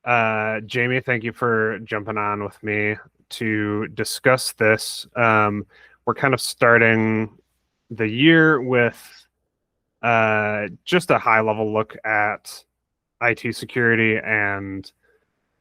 Jamey, thank you for jumping on with me to discuss this. We're kind of starting the year with just a high level look at IT security and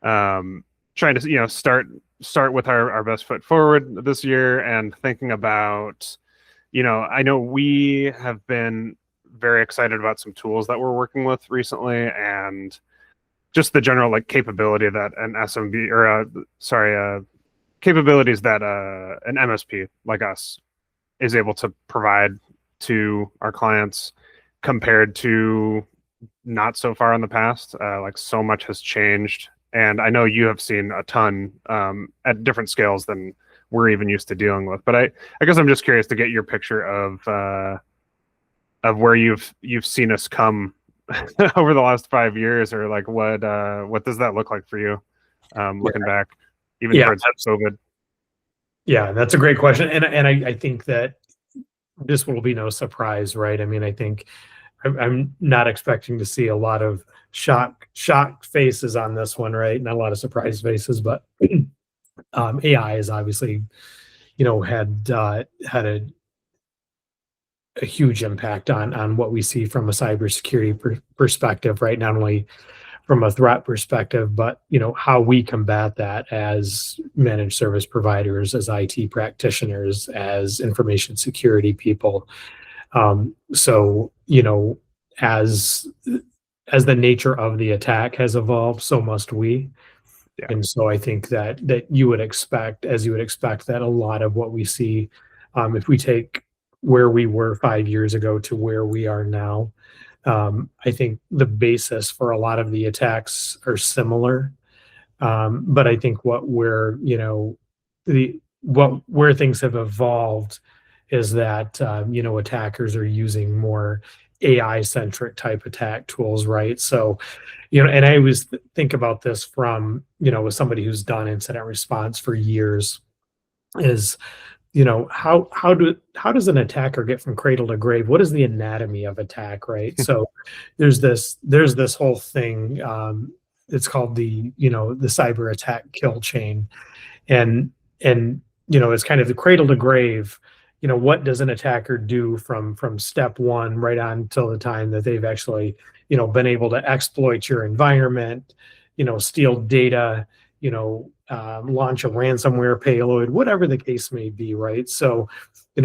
trying to start with our best foot forward this year and thinking about, I know we have been very excited about some tools that we're working with recently and just the general capability that an SMB or capabilities that an MSP like us is able to provide to our clients compared to not so far in the past. So much has changed, and I know you have seen a ton at different scales than we're even used to dealing with. But I guess I'm just curious to get your picture of where you've seen us come over the last 5 years, or what does that look like for you looking back, even towards COVID? Yeah, that's a great question, and I think that this will be no surprise, right? I mean, I think I'm not expecting to see a lot of shocked faces on this one, right? Not a lot of surprise faces, but AI is obviously, had a huge impact on what we see from a cybersecurity perspective, right? Not only from a threat perspective, but how we combat that as managed service providers, as IT practitioners, as information security people. So as the nature of the attack has evolved, so must we. Yeah. And so I think that you would expect that a lot of what we see, if we take where we were 5 years ago to where we are now, I think the basis for a lot of the attacks are similar. But I think where things have evolved is that, attackers are using more AI-centric type attack tools, right? So, and I always think about this from, with somebody who's done incident response for years, is, how does an attacker get from cradle to grave? What is the anatomy of attack, right? So there's this whole thing, it's called the cyber attack kill chain. And it's kind of the cradle to grave. What does an attacker do from step one right on till the time that they've actually, been able to exploit your environment, steal data, launch a ransomware payload, whatever the case may be, right? So,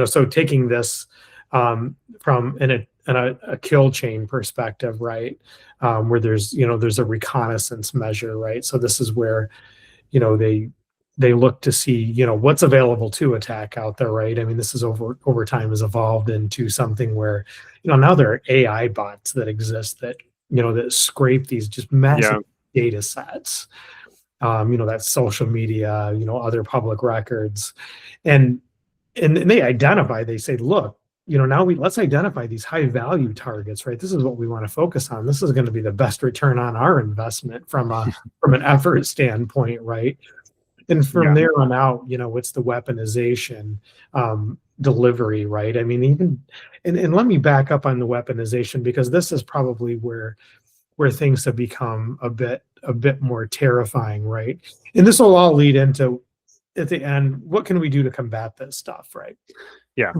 so taking this from a kill chain perspective, right, where there's a reconnaissance measure, right? So this is where, they look to see, what's available to attack out there, right? I mean, this is over time has evolved into something where, now there are AI bots that exist that, that scrape these just massive data sets. That's social media, other public records, and they identify. They say, look, now let's identify these high value targets, right? This is what we want to focus on. This is going to be the best return on our investment from an effort standpoint, right? And from there on out, it's the weaponization delivery, right? I mean, even and let me back up on the weaponization, because this is probably where things have become a bit more terrifying, right? And this will all lead into, at the end, what can we do to combat this stuff, right? Yeah.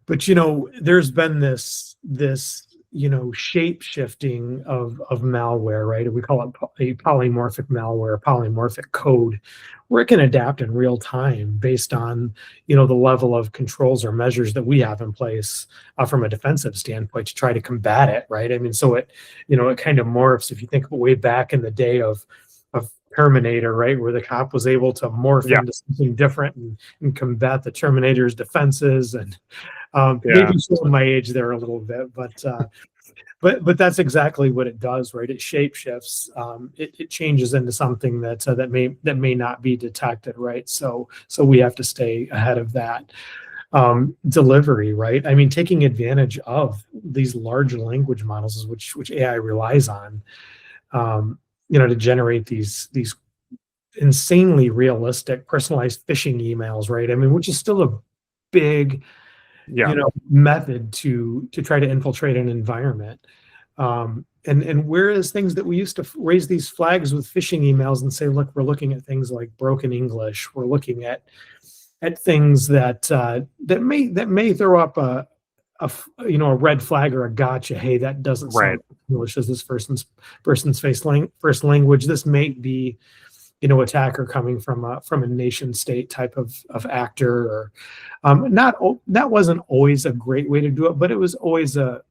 But there's been this shape shifting of malware, right? We call it a polymorphic malware, polymorphic code, where it can adapt in real time based on the level of controls or measures that we have in place from a defensive standpoint to try to combat it, right? I mean, so it it kind of morphs. If you think way back in the day of Terminator, right, where the cop was able to morph into something different and combat the Terminator's defenses, and maybe showing my age there a little bit, but that's exactly what it does, right? It shape shifts. It changes into something that may not be detected, right? So we have to stay ahead of that. Delivery, right? I mean, taking advantage of these large language models, which AI relies on, to generate these insanely realistic personalized phishing emails, right? I mean, which is still a big method to try to infiltrate an environment. And whereas things that we used to raise these flags with phishing emails and say, look, we're looking at things like broken English, we're looking at things that that may throw up a red flag or a gotcha. Hey, that doesn't Right. sound English as this person's first language. This may be, attacker coming from a nation state type of actor, or that wasn't always a great way to do it, but it was always a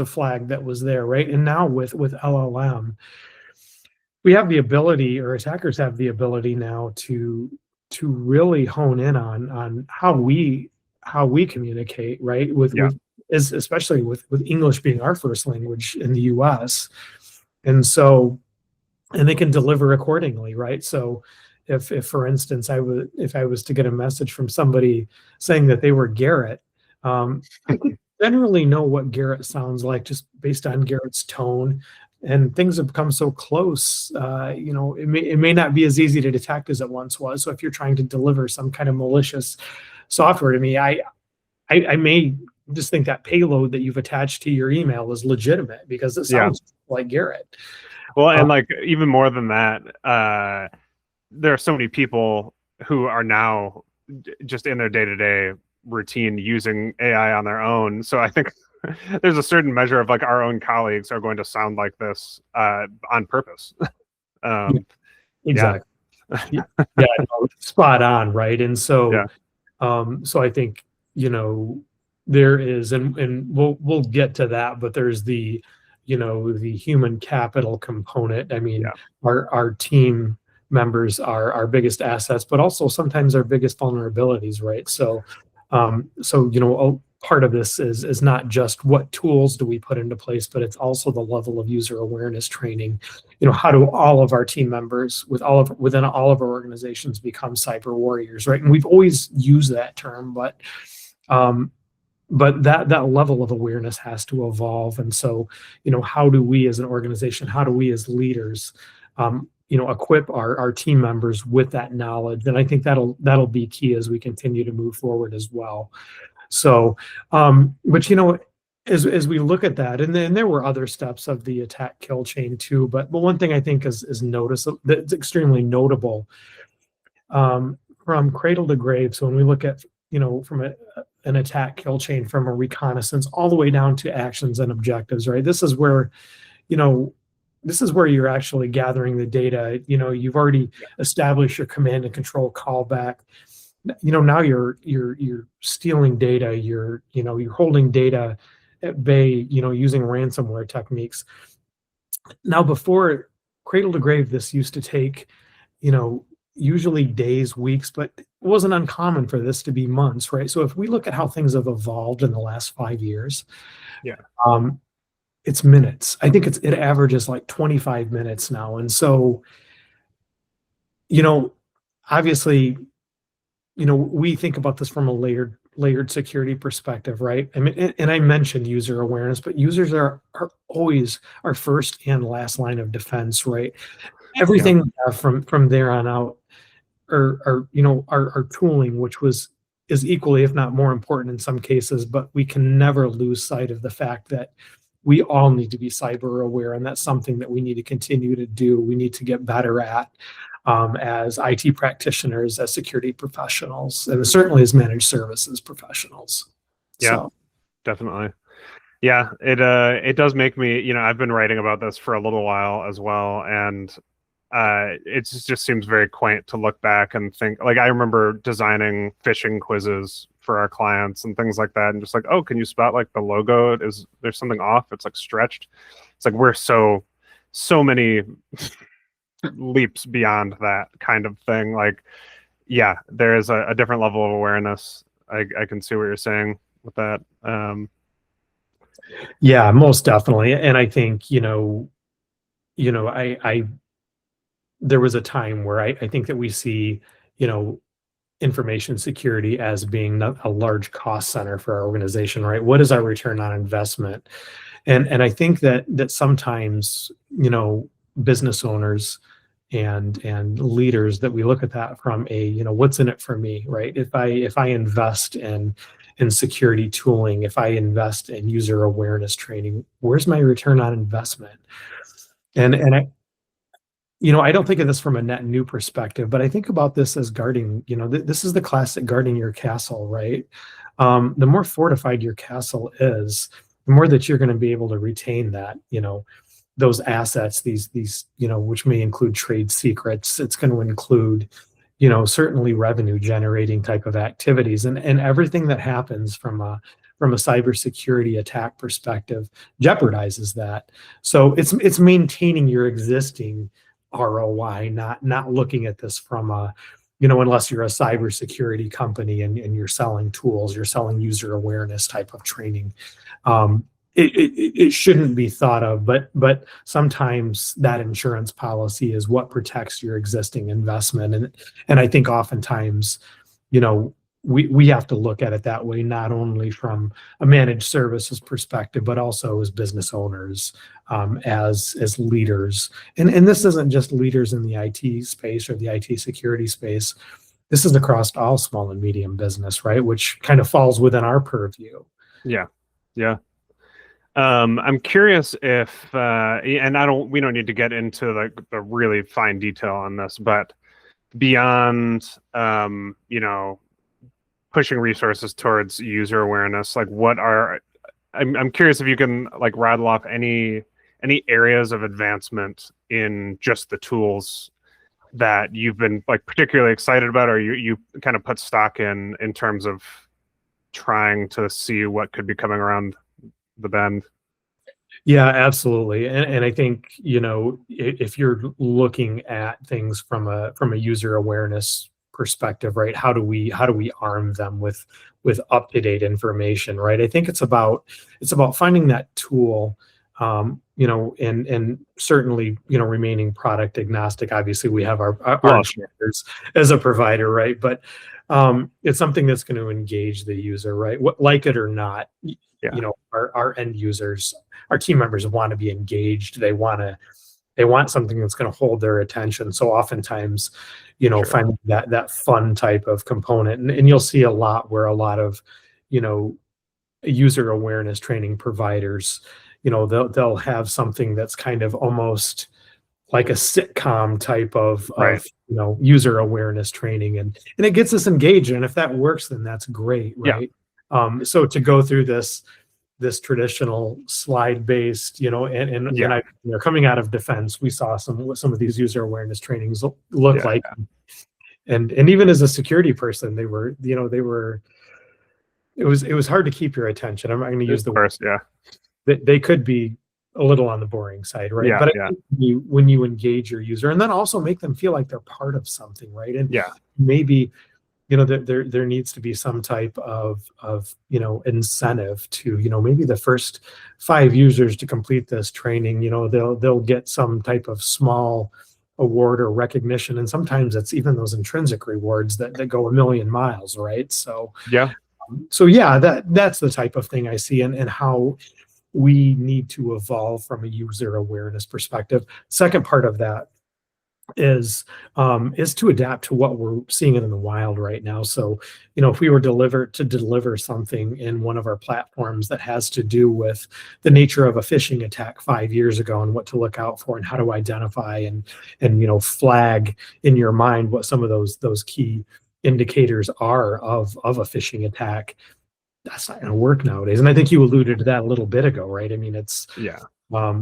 flag that was there, right? And now with LLM, we have the ability, or attackers have the ability now to really hone in on how we communicate, right? Especially with English being our first language in the US. And so, and they can deliver accordingly, right? So if for instance, if I was to get a message from somebody saying that they were Garrett, I could generally know what Garrett sounds like just based on Garrett's tone. And things have become so close, it may not be as easy to detect as it once was. So if you're trying to deliver some kind of malicious software to me, I may just think that payload that you've attached to your email is legitimate because it sounds like Garrett. Well, and like even more than that, there are so many people who are now just in their day-to-day routine using AI on their own. So I think there's a certain measure of like our own colleagues are going to sound like this on purpose. Exactly. Yeah, spot on, right? And so, so I think there is, and we'll get to that, but there's the the human capital component. I mean, our team members are our biggest assets, but also sometimes our biggest vulnerabilities, right? So, part of this is not just what tools do we put into place, but it's also the level of user awareness training. How do all of our team members within all of our organizations become cyber warriors, right? And we've always used that term, but that level of awareness has to evolve. And so, how do we as an organization, how do we as leaders, equip our team members with that knowledge? And I think that'll be key as we continue to move forward as well. So, but as we look at that, and then there were other steps of the attack kill chain too. But one thing I think is noticeable, that's extremely notable, from cradle to grave. So when we look at from an attack kill chain, from a reconnaissance all the way down to actions and objectives, right? This is where you're actually gathering the data. You've already established your command and control callback. Now you're stealing data. You're holding data at bay. Using ransomware techniques. Now, before cradle to grave, this used to take, usually days, weeks, but it wasn't uncommon for this to be months, right? So if we look at how things have evolved in the last 5 years, it's minutes. I think it averages like 25 minutes now. And so, obviously, we think about this from a layered security perspective, right? I mean, and I mentioned user awareness, but users are always our first and last line of defense, right? Everything we have from there on out, our tooling, which is equally, if not more important in some cases, but we can never lose sight of the fact that we all need to be cyber aware, and that's something that we need to continue to do. We need to get better at as IT practitioners, as security professionals, and certainly as managed services professionals. Yeah, definitely. Yeah, it does make me, I've been writing about this for a little while as well, and it just seems very quaint to look back and think, like, I remember designing phishing quizzes for our clients and things like that, and just like, oh, can you spot like the logo? There's something off? It's like stretched. It's like we're so many leaps beyond that kind of thing. Like, yeah, there is a different level of awareness. I can see what you're saying with that. Yeah, most definitely. And I think, there was a time where I think that we see, information security as being a large cost center for our organization, right? What is our return on investment? And I think that sometimes, business owners and leaders, that we look at that from a, what's in it for me, right? If I invest in in security tooling, if I invest in user awareness training, where's my return on investment? And I, I don't think of this from a net new perspective, but I think about this as guarding, this is the classic guarding your castle, right? The more fortified your castle is, the more that you're going to be able to retain that, those assets, these, which may include trade secrets. It's going to include, certainly revenue generating type of activities, and everything that happens from a cybersecurity attack perspective jeopardizes that. So it's maintaining your existing ROI, not looking at this from a, unless you're a cybersecurity company and you're selling tools, you're selling user awareness type of training. It shouldn't be thought of, but sometimes that insurance policy is what protects your existing investment. And I think oftentimes, we have to look at it that way, not only from a managed services perspective, but also as business owners, as leaders. And this isn't just leaders in the IT space or the IT security space. This is across all small and medium business, right? Which kind of falls within our purview. Yeah. I'm curious if, and we don't need to get into the really fine detail on this, but beyond, pushing resources towards user awareness, like I'm curious if you can rattle off any areas of advancement in just the tools that you've been particularly excited about, or you kind of put stock in terms of trying to see what could be coming around the bend. Yeah, absolutely. And I think, if you're looking at things from a user awareness perspective, right? How do we arm them with up-to-date information, right? I think it's about finding that tool, and certainly, remaining product agnostic. Obviously, we have our standards as a provider, right? But it's something that's going to engage the user, right? Like it or not, our end users, our team members want to be engaged. They want something that's going to hold their attention. So oftentimes, finding that fun type of component, and you'll see a lot where a lot of, user awareness training providers, they'll have something that's kind of almost like a sitcom type of user awareness training, and it gets us engaged. And if that works, then that's great, right? So to go through this traditional slide based, and I, coming out of defense, we saw some of these user awareness trainings look like, and even as a security person, they were, it was hard to keep your attention. I'm not going to use the word. They could be a little on the boring side, right? But I think when you engage your user, and then also make them feel like they're part of something, right? And maybe, there needs to be some type of incentive to, maybe the first 5 users to complete this training, they'll get some type of small award or recognition. And sometimes it's even those intrinsic rewards that go a million miles, right? So that's the type of thing I see, and how we need to evolve from a user awareness perspective. Second part of that is to adapt to what we're seeing in the wild right now. So, if we were to deliver something in one of our platforms that has to do with the nature of a phishing attack 5 years ago, and what to look out for, and how to identify and flag in your mind what some of those key indicators are of a phishing attack, that's not going to work nowadays. And I think you alluded to that a little bit ago, right? I mean,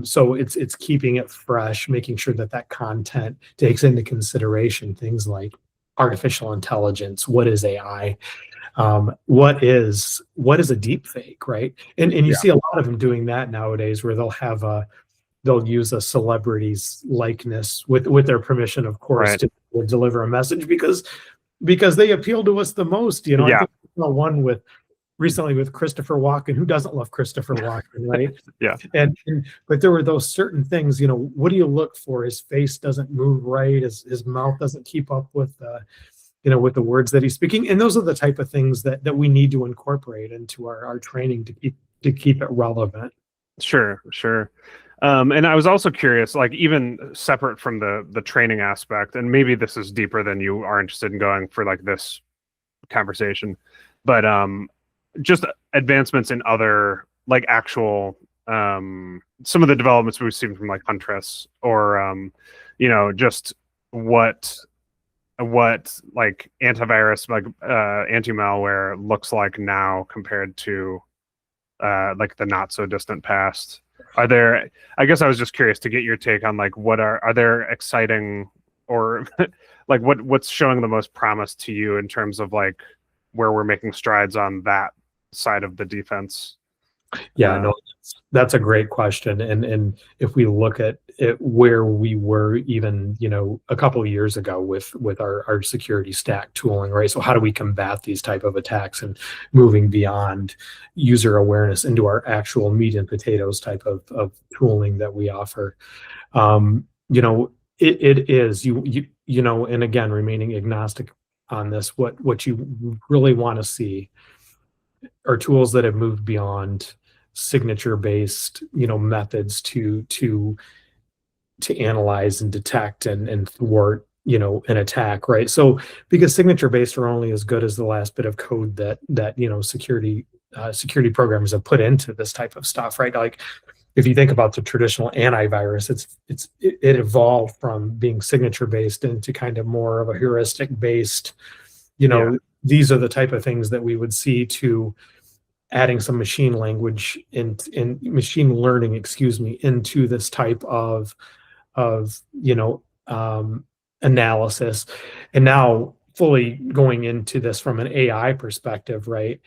so it's keeping it fresh, making sure that content takes into consideration things like artificial intelligence. What is AI? What is a deep fake, right? And you see a lot of them doing that nowadays, where they'll use a celebrity's likeness with their permission, of course, to deliver a message because they appeal to us the most. I think one recently with Christopher Walken. Who doesn't love Christopher Walken, right? But there were those certain things, what do you look for? His face doesn't move right. His mouth doesn't keep up with with the words that he's speaking. And those are the type of things that we need to incorporate into our training to keep it relevant. Sure. And I was also curious, even separate from the training aspect, and maybe this is deeper than you are interested in going for this conversation, but just advancements in other like actual some of the developments we've seen from like Huntress or just what like antivirus, like anti-malware looks like now compared to like the not so distant past. Are there, I guess I was just curious to get your take on like what are there exciting or like what's showing the most promise to you in terms of like where we're making strides on that side of the defense? Yeah, no, that's a great question. And if we look at it where we were even, a couple of years ago with our security stack tooling, right? So how do we combat these type of attacks and moving beyond user awareness into our actual meat and potatoes type of tooling that we offer? It is and again, remaining agnostic on this, what you really want to see are tools that have moved beyond signature-based, methods to analyze and detect and thwart, an attack, right? So because signature-based are only as good as the last bit of code that security programmers have put into this type of stuff, right? Like if you think about the traditional antivirus, it evolved from being signature-based into kind of more of a heuristic-based, these are the type of things that we would see to adding some machine language and machine learning, into this type of analysis. And now fully going into this from an AI perspective, right?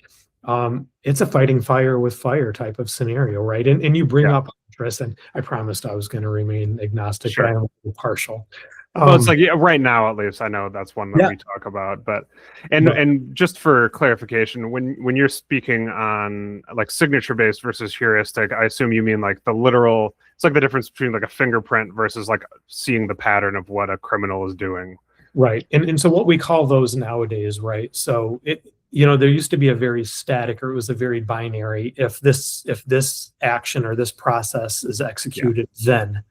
It's a fighting fire with fire type of scenario, right? And you bring up interest, and I promised I was going to remain agnostic, but I am partial. Well, it's like right now, at least I know that's one that we talk about. But and just for clarification, when you're speaking on like signature based versus heuristic, I assume you mean like the literal. It's like the difference between like a fingerprint versus like seeing the pattern of what a criminal is doing. Right, and so what we call those nowadays, right? So there used to be a very static, or it was a very binary. If this action or this process is executed, then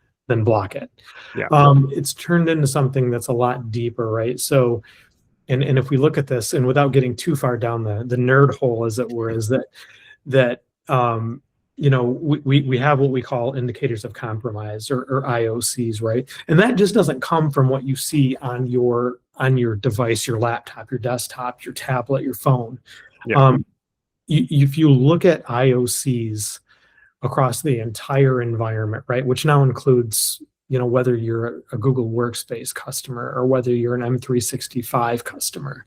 block it. It's turned into something that's a lot deeper, right? So, and if we look at this, and without getting too far down the nerd hole, as it were, is that we have what we call indicators of compromise, or IOCs, right? And that just doesn't come from what you see on your device, your laptop, your desktop, your tablet, your phone. If you look at IOCs across the entire environment, right, which now includes, whether you're a Google Workspace customer or whether you're an M365 customer,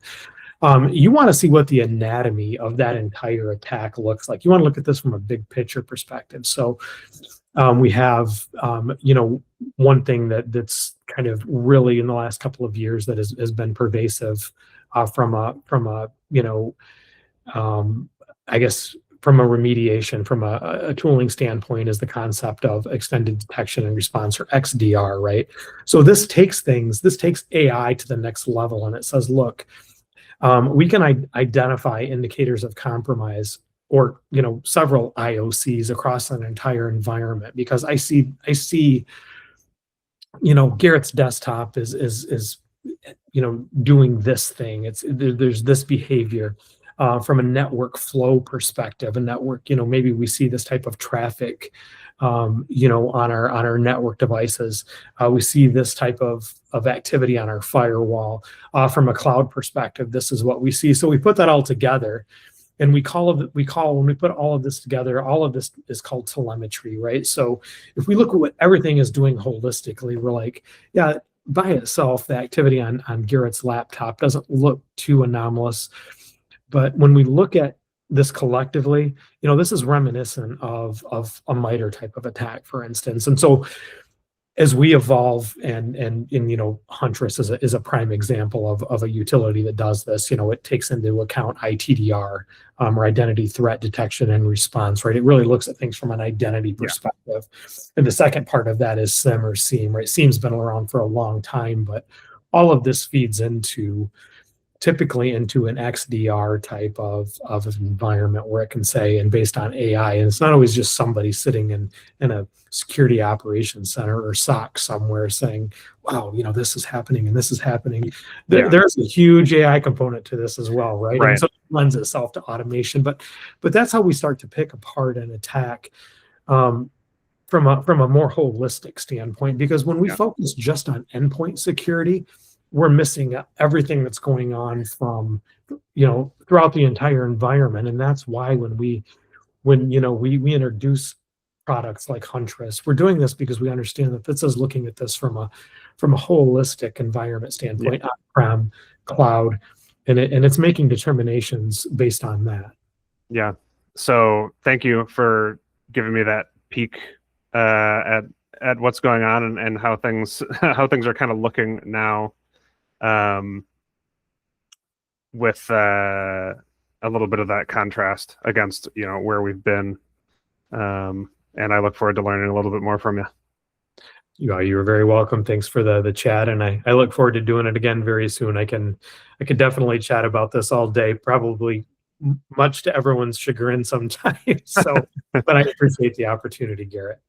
you want to see what the anatomy of that entire attack looks like. You want to look at this from a big picture perspective. So we have, one thing that's kind of really in the last couple of years that has been pervasive from a from a remediation, from a tooling standpoint, is the concept of extended detection and response, or XDR, right? So this takes AI to the next level, and it says, look, we can identify indicators of compromise, or several IOCs across an entire environment, because I see Garrett's desktop is doing this thing. There's this behavior. From a network flow perspective, a network, maybe we see this type of traffic, on our network devices. We see this type of activity on our firewall. From a cloud perspective, this is what we see. So we put that all together, and when we put all of this together, all of this is called telemetry, right? So if we look at what everything is doing holistically, we're like, yeah, by itself, the activity on Garrett's laptop doesn't look too anomalous. But when we look at this collectively, this is reminiscent of a MITRE type of attack, for instance. And so as we evolve, and Huntress is a prime example of a utility that does this. It takes into account ITDR, or identity threat detection and response, right? It really looks at things from an identity perspective. And the second part of that is SIM or SIEM, right? SIEM's been around for a long time, but all of this feeds into typically into an XDR type of environment where it can say, and based on AI, and it's not always just somebody sitting in a security operations center or SOC somewhere saying, wow, this is happening and this is happening. There's a huge AI component to this as well, right? And so it lends itself to automation, but that's how we start to pick apart an attack from a more holistic standpoint, because when we focus just on endpoint security, we're missing everything that's going on from, throughout the entire environment. And that's why when we introduce products like Huntress, we're doing this because we understand that this is looking at this from a holistic environment standpoint, on-prem, cloud, and it's making determinations based on that. Yeah. So thank you for giving me that peek at what's going on and how things are kind of looking now. With a little bit of that contrast against where we've been, and I look forward to learning a little bit more from you. You're very welcome. Thanks for the chat, and I look forward to doing it again very soon. I could definitely chat about this all day, probably much to everyone's chagrin sometimes. So, but I appreciate the opportunity, Garrett.